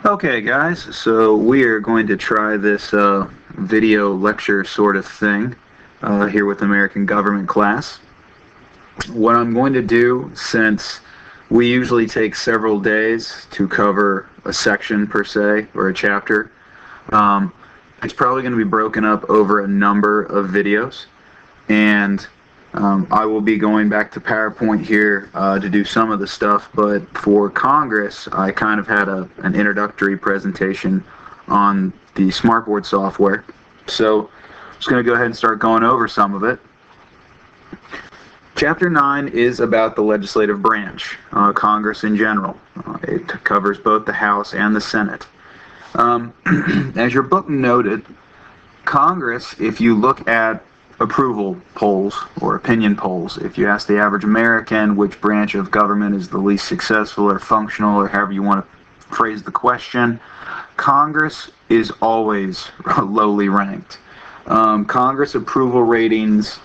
Okay, guys, so we are going to try this video lecture sort of thing here with American government class. What I'm going to do, since we usually take several days to cover a section per se, or a chapter, um, it's probably going to be broken up over a number of videos, and I will be going back to PowerPoint here to do some of the stuff, but for Congress, I kind of had an introductory presentation on the smartboard software. So I'm just going to go ahead and start going over some of it. Chapter 9 is about the legislative branch, Congress in general. It covers both the House and the Senate. As your book noted, Congress, if you look at approval polls or opinion polls, if you ask the average American which branch of government is the least successful or functional or however you want to phrase the question, Congress is always lowly ranked. Congress approval ratings,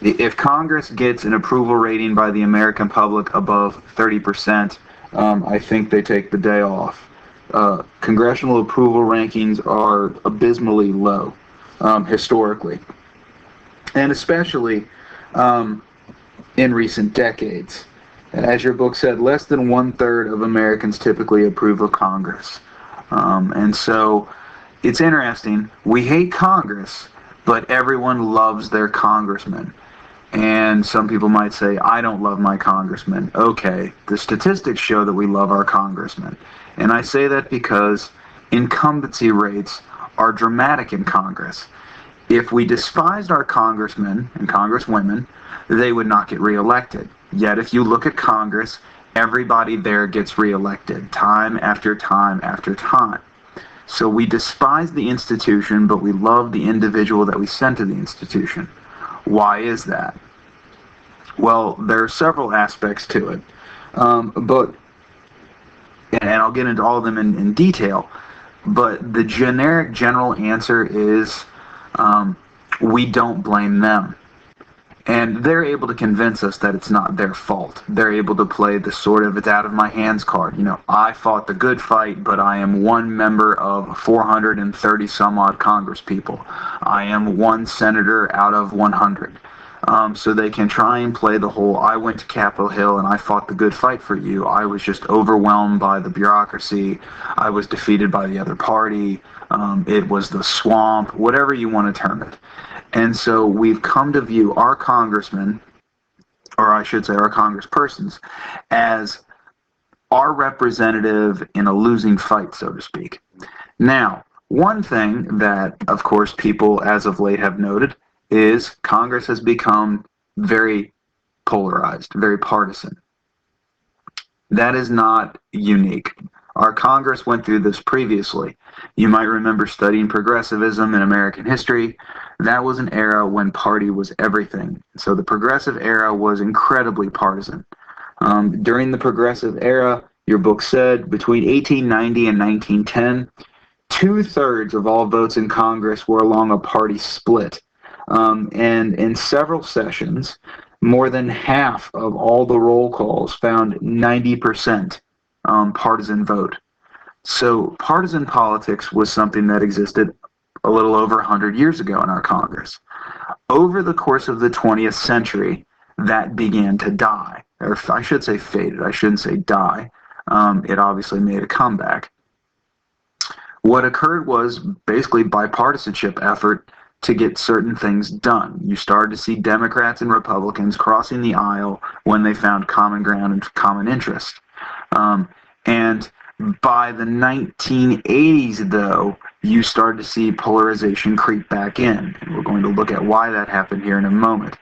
if Congress gets an approval rating by the American public above 30%, I think they take the day off. Congressional approval rankings are abysmally low historically, and especially in recent decades. As your book said, less than 1/3 of Americans typically approve of Congress. And so it's interesting. We hate Congress, but everyone loves their congressman. And some people might say, I don't love my congressman. Okay, the statistics show that we love our congressman. And I say that because incumbency rates are dramatic in Congress. If we despised our congressmen and congresswomen, they would not get reelected. Yet if you look at Congress, everybody there gets reelected time after time after time. So we despise the institution, but we love the individual that we sent to the institution. Why is that? Well, there are several aspects to it. And I'll get into all of them in detail, but the general answer is we don't blame them. And they're able to convince us that it's not their fault. They're able to play the sort of it's out of my hands card. You know, I fought the good fight, but I am one member of 430 some odd congresspeople. I am one senator out of 100. So they can try and play the whole, I went to Capitol Hill and I fought the good fight for you. I was just overwhelmed by the bureaucracy. I was defeated by the other party. It was the swamp, whatever you want to term it. And so we've come to view our congressmen, or I should say our congresspersons, as our representative in a losing fight, so to speak. Now, one thing that, of course, people as of late have noted is Congress has become very polarized, very partisan. That is not unique. Our Congress went through this previously. You might remember studying progressivism in American history. That was an era when party was everything. So the progressive era was incredibly partisan. During the progressive era, your book said, between 1890 and 1910, 2/3 of all votes in Congress were along a party split. And in several sessions, more than half of all the roll calls found 90% partisan vote. So partisan politics was something that existed a little over 100 years ago in our Congress. Over the course of the 20th century, that began to die. Or I should say faded. I shouldn't say die. It obviously made a comeback. What occurred was basically bipartisanship effort to get certain things done. You started to see Democrats and Republicans crossing the aisle when they found common ground and common interest. And by the 1980s, though, you started to see polarization creep back in. And we're going to look at why that happened here in a moment.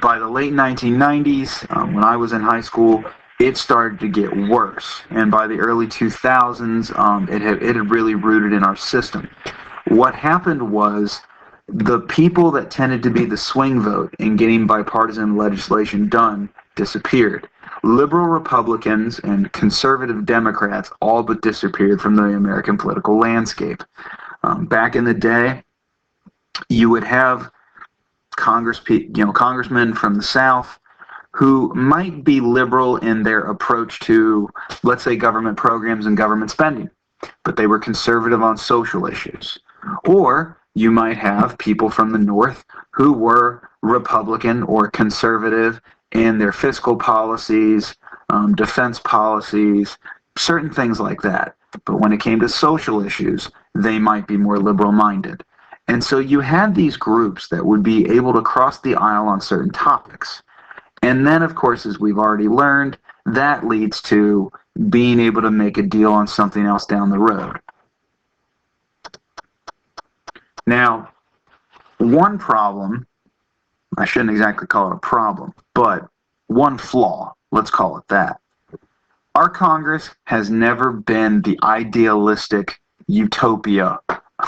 By the late 1990s, when I was in high school, it started to get worse. And by the early 2000s, it had really rooted in our system. What happened was the people that tended to be the swing vote in getting bipartisan legislation done disappeared. Liberal Republicans and conservative Democrats all but disappeared from the American political landscape. Back in the day, you would have congressmen from the South who might be liberal in their approach to, let's say, government programs and government spending. but they were conservative on social issues. Or you might have people from the North who were Republican or conservative in their fiscal policies, defense policies, certain things like that. But when it came to social issues, they might be more liberal-minded. And so you had these groups that would be able to cross the aisle on certain topics. And then, of course, as we've already learned, that leads to being able to make a deal on something else down the road. Now, one problem, I shouldn't exactly call it a problem, but one flaw, let's call it that. Our Congress has never been the idealistic utopia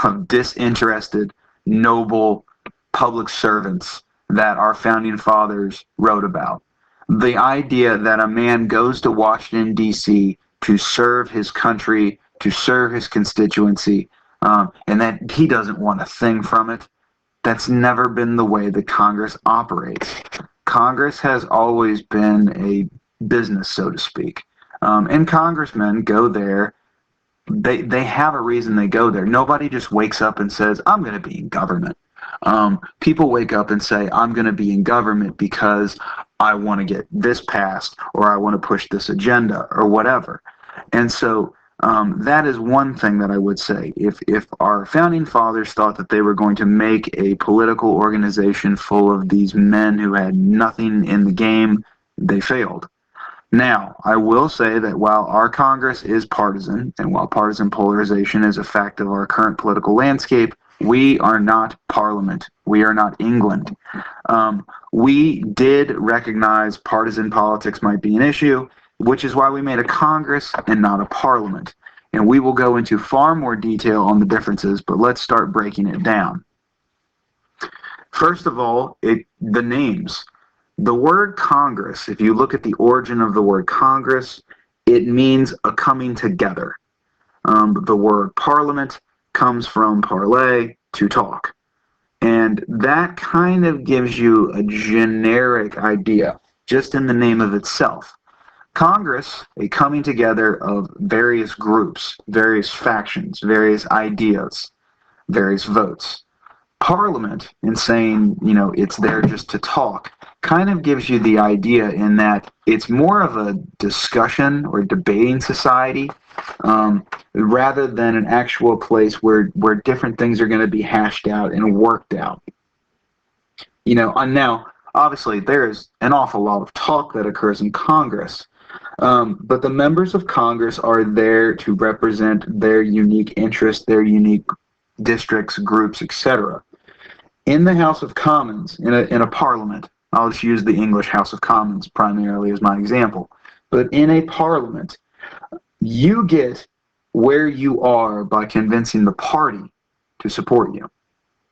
of disinterested, noble public servants that our founding fathers wrote about. The idea that a man goes to Washington, D.C. to serve his country, to serve his constituency, and that he doesn't want a thing from it, that's never been the way that Congress operates. Congress has always been a business, so to speak. And congressmen go there. They have a reason they go there. Nobody just wakes up and says, I'm going to be in government. People wake up and say, I'm going to be in government because I want to get this passed or I want to push this agenda or whatever. And so that is one thing that I would say. If our founding fathers thought that they were going to make a political organization full of these men who had nothing in the game, they failed. Now, I will say that while our Congress is partisan, and while partisan polarization is a fact of our current political landscape, we are not Parliament. We are not England. We did recognize partisan politics might be an issue, which is why we made a Congress and not a Parliament. And we will go into far more detail on the differences, but let's start breaking it down. First of all, the names. The word Congress, if you look at the origin of the word Congress, it means a coming together. The word Parliament comes from parler, to talk. And that kind of gives you a generic idea, just in the name of itself. Congress, a coming together of various groups, various factions, various ideas, various votes. Parliament, in saying, it's there just to talk, kind of gives you the idea in that it's more of a discussion or debating society rather than an actual place where different things are going to be hashed out and worked out. And now, obviously, there is an awful lot of talk that occurs in Congress, but the members of Congress are there to represent their unique interests, their unique districts, groups, etc. In the House of Commons, in a parliament, I'll just use the English House of Commons primarily as my example, but in a parliament, you get where you are by convincing the party to support you.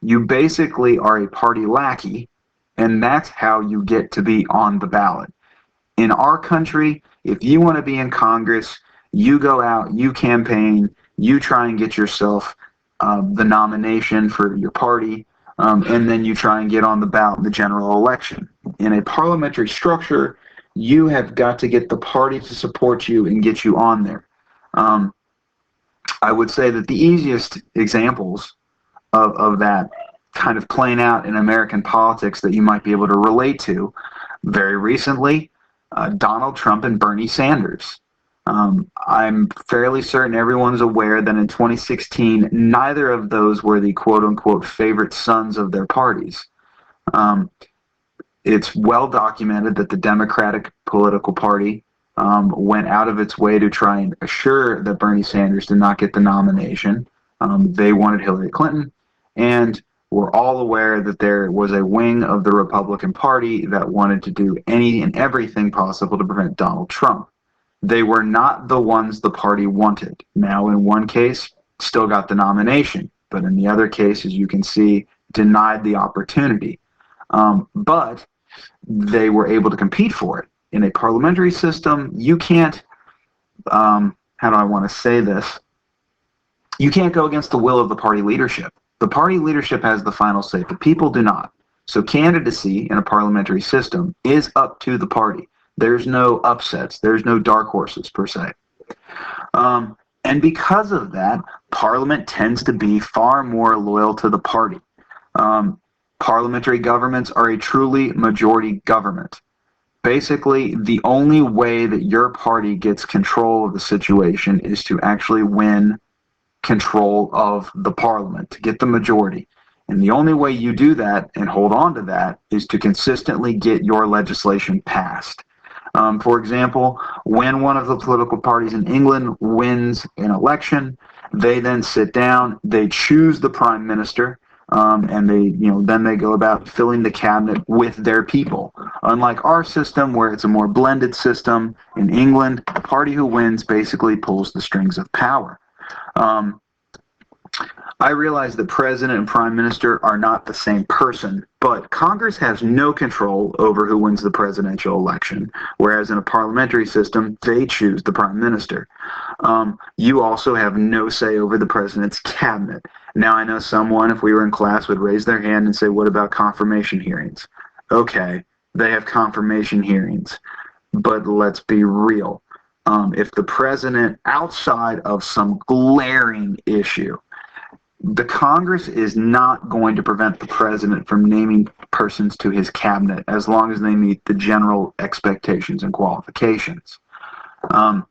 You basically are a party lackey, and that's how you get to be on the ballot. In our country, if you want to be in Congress, you go out, you campaign, you try and get yourself the nomination for your party, and then you try and get on the ballot in the general election. In a parliamentary structure, you have got to get the party to support you and get you on there. I would say that the easiest examples of that kind of playing out in American politics that you might be able to relate to very recently, Donald Trump and Bernie Sanders. I'm fairly certain everyone's aware that in 2016, neither of those were the quote-unquote favorite sons of their parties. It's well documented that the Democratic political party went out of its way to try and assure that Bernie Sanders did not get the nomination. They wanted Hillary Clinton, and we're all aware that there was a wing of the Republican Party that wanted to do any and everything possible to prevent Donald Trump. They were not the ones the party wanted. Now, in one case, still got the nomination, but in the other case, as you can see, denied the opportunity. But they were able to compete for it. In a parliamentary system, you can't, how do I want to say this? You can't go against the will of the party leadership. The party leadership has the final say. The people do not. So candidacy in a parliamentary system is up to the party. There's no upsets. There's no dark horses, per se. And because of that, Parliament tends to be far more loyal to the party. Parliamentary governments are a truly majority government. Basically, the only way that your party gets control of the situation is to actually win control of the parliament, to get the majority. And the only way you do that and hold on to that is to consistently get your legislation passed. For example, when one of the political parties in England wins an election, they then sit down, they choose the prime minister, and then they go about filling the cabinet with their people. Unlike our system, where it's a more blended system, in England, the party who wins basically pulls the strings of power. I realize the president and prime minister are not the same person, but Congress has no control over who wins the presidential election, whereas in a parliamentary system, they choose the prime minister. You also have no say over the president's cabinet. Now, I know someone, if we were in class, would raise their hand and say, what about confirmation hearings? Okay, they have confirmation hearings, but let's be real. If the president, outside of some glaring issue, the Congress is not going to prevent the president from naming persons to his cabinet as long as they meet the general expectations and qualifications. The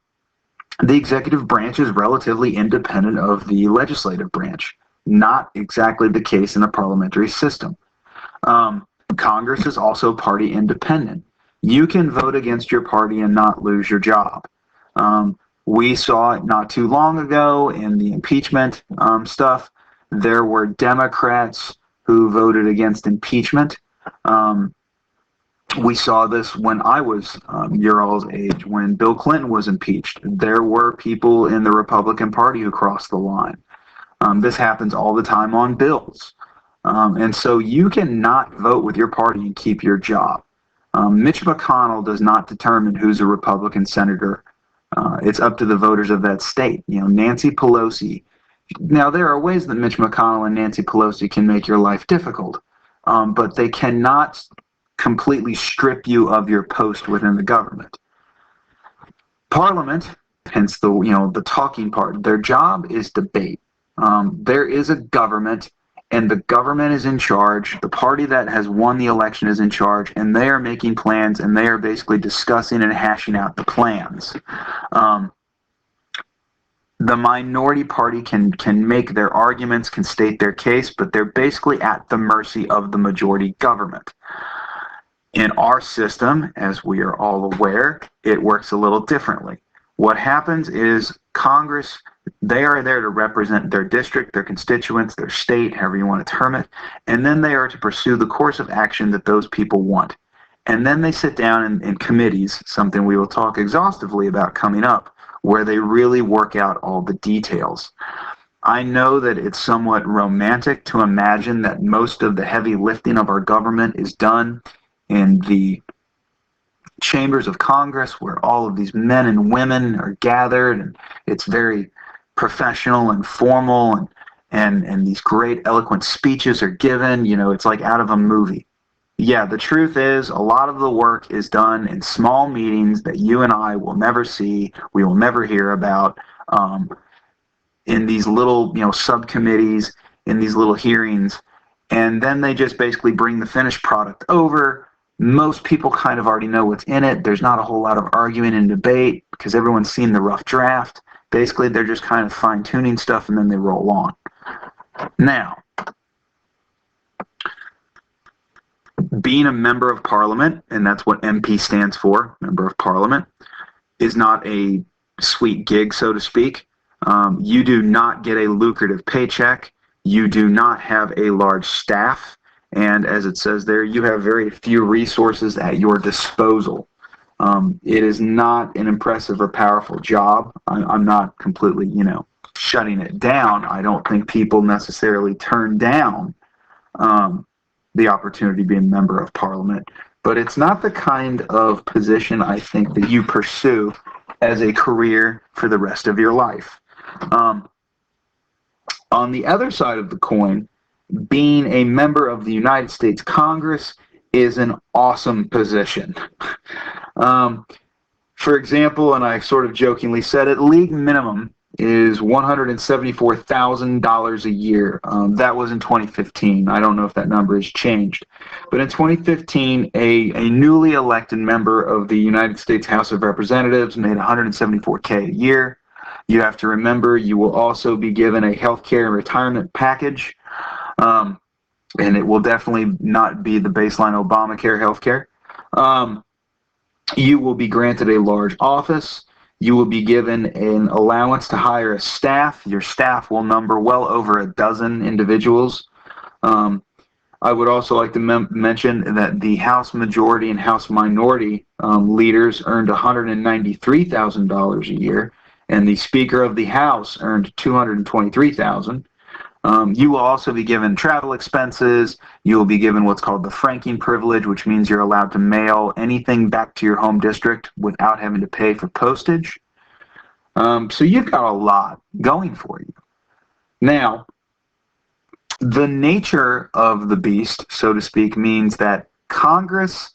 executive branch is relatively independent of the legislative branch. Not exactly the case in a parliamentary system. Congress is also party independent. You can vote against your party and not lose your job. We saw it not too long ago in the impeachment stuff. There were Democrats who voted against impeachment. We saw this when I was your all's age, when Bill Clinton was impeached. There were people in the Republican Party who crossed the line. This happens all the time on bills. And so you cannot vote with your party and keep your job. Mitch McConnell does not determine who's a Republican senator. It's up to the voters of that state. Nancy Pelosi. Now, there are ways that Mitch McConnell and Nancy Pelosi can make your life difficult, but they cannot completely strip you of your post within the government. Parliament, hence the talking part, their job is debate. There is a government, and the government is in charge. The party that has won the election is in charge, and they are making plans, and they are basically discussing and hashing out the plans. The minority party can make their arguments, can state their case, but they're basically at the mercy of the majority government. In our system, as we are all aware, it works a little differently. What happens is Congress, they are there to represent their district, their constituents, their state, however you want to term it, and then they are to pursue the course of action that those people want. And then they sit down in committees, something we will talk exhaustively about coming up, where they really work out all the details. I know that it's somewhat romantic to imagine that most of the heavy lifting of our government is done in the chambers of Congress, where all of these men and women are gathered, and it's very professional and formal, and these great eloquent speeches are given. It's like out of a movie. Yeah, the truth is, a lot of the work is done in small meetings that you and I will never see, we will never hear about, in these little, subcommittees, in these little hearings, and then they just basically bring the finished product over. Most people kind of already know what's in it. There's not a whole lot of arguing and debate because everyone's seen the rough draft. Basically, they're just kind of fine-tuning stuff, and then they roll on. Now, being a member of Parliament, and that's what MP stands for, Member of Parliament, is not a sweet gig, so to speak. You do not get a lucrative paycheck. You do not have a large staff. And as it says there, you have very few resources at your disposal. It is not an impressive or powerful job. I'm not completely, shutting it down. I don't think people necessarily turn down the opportunity to be a member of Parliament. But it's not the kind of position I think that you pursue as a career for the rest of your life. On the other side of the coin, being a member of the United States Congress is an awesome position. For example, and I sort of jokingly said it, league minimum is $174,000 a year. That was in 2015. I don't know if that number has changed. But in 2015, a newly elected member of the United States House of Representatives made $174K a year. You have to remember you will also be given a health care and retirement package. And it will definitely not be the baseline Obamacare health care. You will be granted a large office. You will be given an allowance to hire a staff. Your staff will number well over a dozen individuals. I would also like to mention that the House Majority and House Minority leaders earned $193,000 a year, and the Speaker of the House earned $223,000. You will also be given travel expenses. You will be given what's called the franking privilege, which means you're allowed to mail anything back to your home district without having to pay for postage. So you've got a lot going for you. Now, the nature of the beast, so to speak, means that Congress,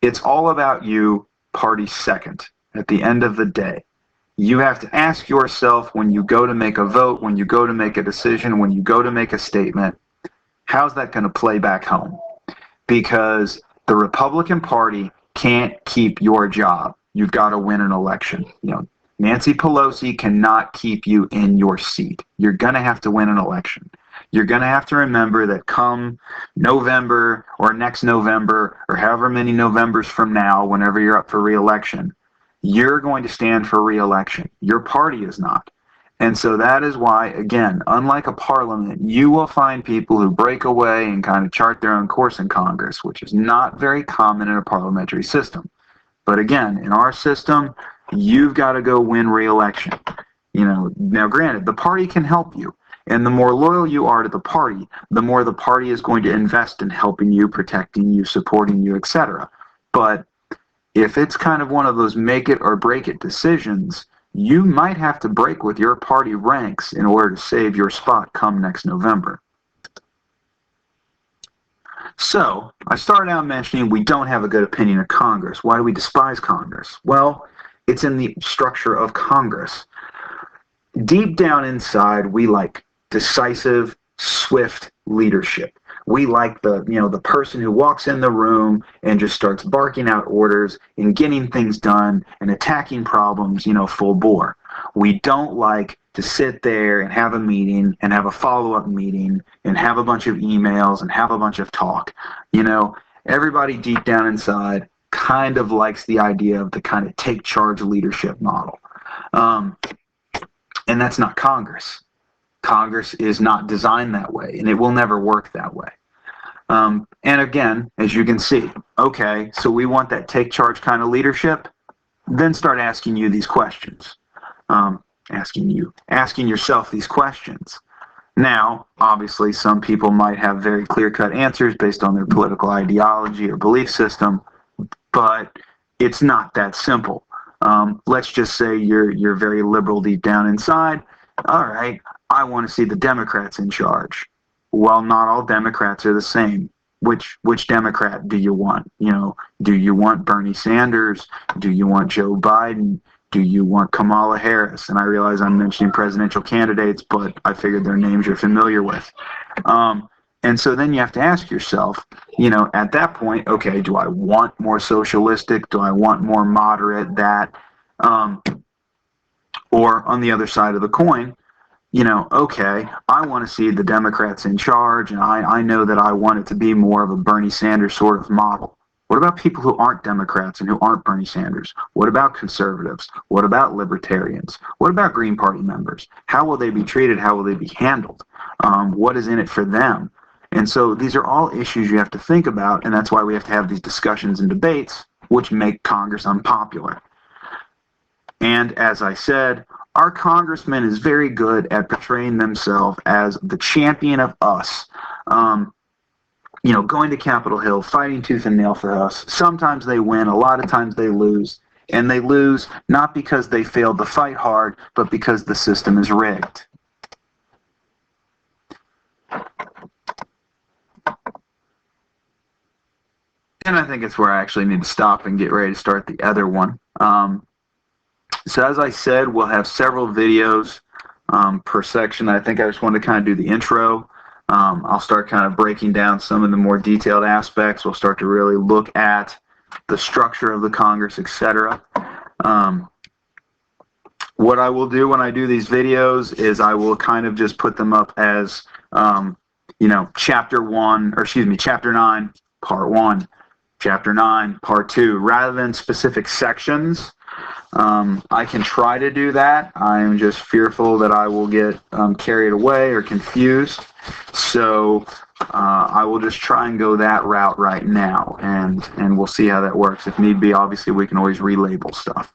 it's all about you, party second, at the end of the day. You have to ask yourself when you go to make a vote, when you go to make a decision, when you go to make a statement, how's that going to play back home? Because the Republican Party can't keep your job. You've got to win an election. Nancy Pelosi cannot keep you in your seat. You're going to have to win an election. You're going to have to remember that come November or next November or however many Novembers from now, whenever you're up for re-election, you're going to stand for re-election. Your party is not. And so that is why, again, unlike a parliament, you will find people who break away and kind of chart their own course in Congress, which is not very common in a parliamentary system. But again, in our system, you've got to go win re-election. Now granted, the party can help you. And the more loyal you are to the party, the more the party is going to invest in helping you, protecting you, supporting you, etc. But if it's kind of one of those make it or break it decisions, you might have to break with your party ranks in order to save your spot come next November. So, I started out mentioning we don't have a good opinion of Congress. Why do we despise Congress? Well, it's in the structure of Congress. Deep down inside, we like decisive, swift leadership. We like the person who walks in the room and just starts barking out orders and getting things done and attacking problems, full bore. We don't like to sit there and have a meeting and have a follow-up meeting and have a bunch of emails and have a bunch of talk. Everybody deep down inside kind of likes the idea of the kind of take charge leadership model. And that's not Congress. Congress is not designed that way, and it will never work that way. And again, as you can see, okay, so we want that take charge kind of leadership, then start asking you these questions. Asking yourself these questions. Now, obviously, some people might have very clear-cut answers based on their political ideology or belief system, but it's not that simple. Let's just say you're very liberal deep down inside. All right, I want to see the Democrats in charge. Well, not all Democrats are the same. Which Democrat do you want? Do you want Bernie Sanders? Do you want Joe Biden? Do you want Kamala Harris? And I realize I'm mentioning presidential candidates, but I figured their names you're familiar with. And so then you have to ask yourself, at that point, okay, do I want more socialistic? Do I want more moderate? That, or on the other side of the coin, okay, I want to see the Democrats in charge, and I know that I want it to be more of a Bernie Sanders sort of model. What about people who aren't Democrats and who aren't Bernie Sanders? What about conservatives? What about libertarians? What about Green Party members? How will they be treated? How will they be handled? What is in it for them? And so these are all issues you have to think about, and that's why we have to have these discussions and debates, which make Congress unpopular. And as I said, our congressman is very good at portraying themselves as the champion of us, going to Capitol Hill, fighting tooth and nail for us. Sometimes they win, a lot of times they lose. And they lose not because they failed to fight hard, but because the system is rigged. And I think it's where I actually need to stop and get ready to start the other one. So as I said, we'll have several videos per section. I think I just wanted to kind of do the intro. I'll start kind of breaking down some of the more detailed aspects. We'll start to really look at the structure of the Congress, etc. What I will do when I do these videos is I will kind of just put them up as, Chapter 9, Part 1, Chapter 9, Part 2, rather than specific sections. I can try to do that. I am just fearful that I will get carried away or confused. So I will just try and go that route right now, and we'll see how that works. If need be, obviously, we can always relabel stuff.